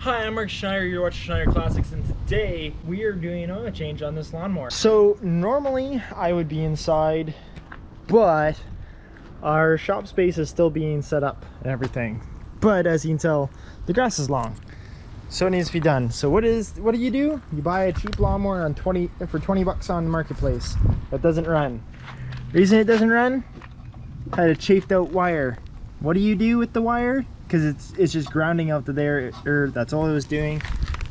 Hi, I'm Mark Schneider, you're watching Schneider Classics, and today we are doing an oil change on this lawnmower. So normally I would be inside, but our shop space is still being set up and everything. But as you can tell, the grass is long, so it needs to be done. So what do you do? You buy a cheap lawnmower for 20 bucks on the marketplace that doesn't run. Reason it doesn't run? Had a chafed out wire. What do you do with the wire? Because it's just grounding out to there, or that's all it was doing.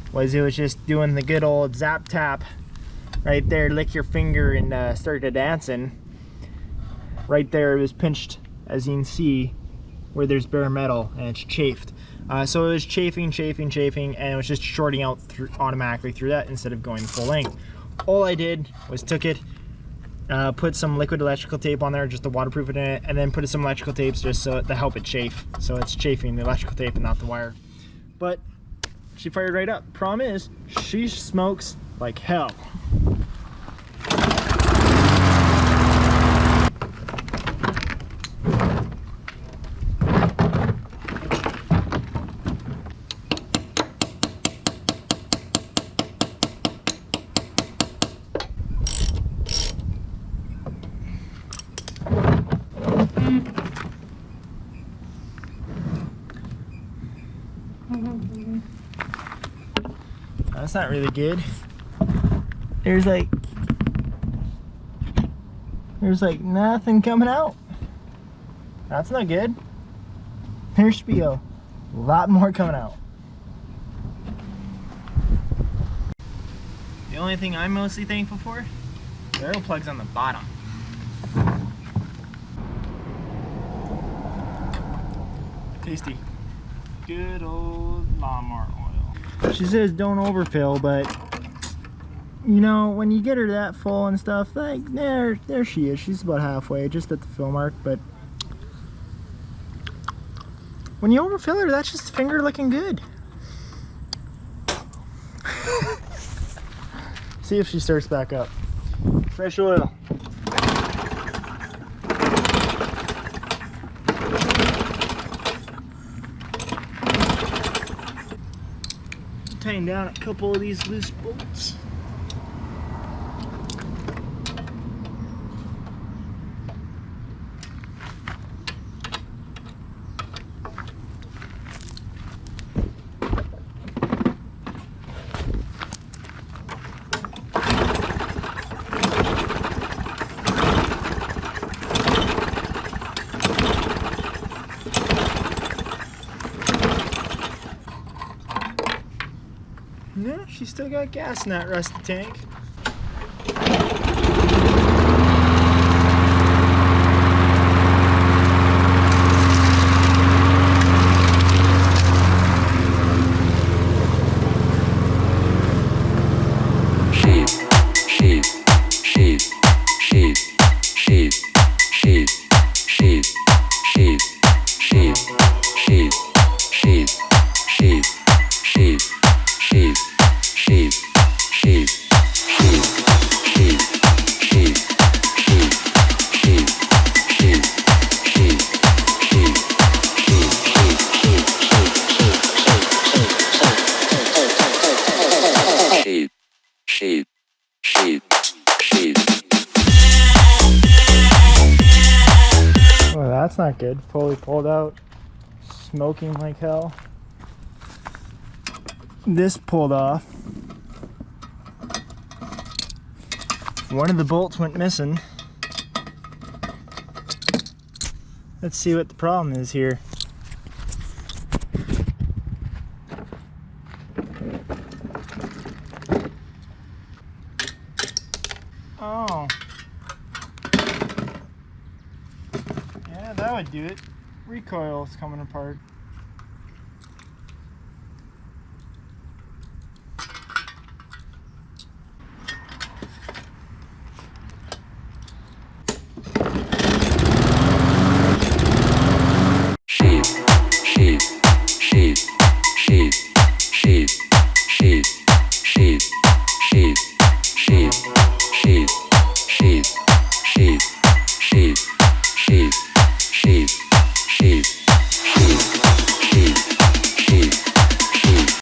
It was just doing the good old zap tap right there, lick your finger and start to dancing. Right there it was pinched, as you can see, where there's bare metal, and it's chafed. So it was chafing, and it was just shorting out automatically through that instead of going full length. All I did was took it, put some liquid electrical tape on there just to waterproof it in it, and then put some electrical tapes just so to help it chafe. So it's chafing the electrical tape and not the wire. But she fired right up. Problem is, she smokes like hell. That's not really good. There's like nothing coming out. That's not good. There should be a lot more coming out. The only thing I'm mostly thankful for, the oil plug's on the bottom. Tasty. Good old lawnmower oil. She says don't overfill, but you know, when you get her that full and stuff, like there she is. She's about halfway, just at the fill mark. But when you overfill her, that's just the finger looking good. See if she starts back up. Fresh oil. Tying down a couple of these loose bolts. Yeah, she's still got gas in that rusty tank. Well, that's not good. Fully pulled out, smoking like hell. This pulled off. One of the bolts went missing. Let's see what the problem is here. Oh. Yeah, that would do it. Recoil is coming apart. Sheep.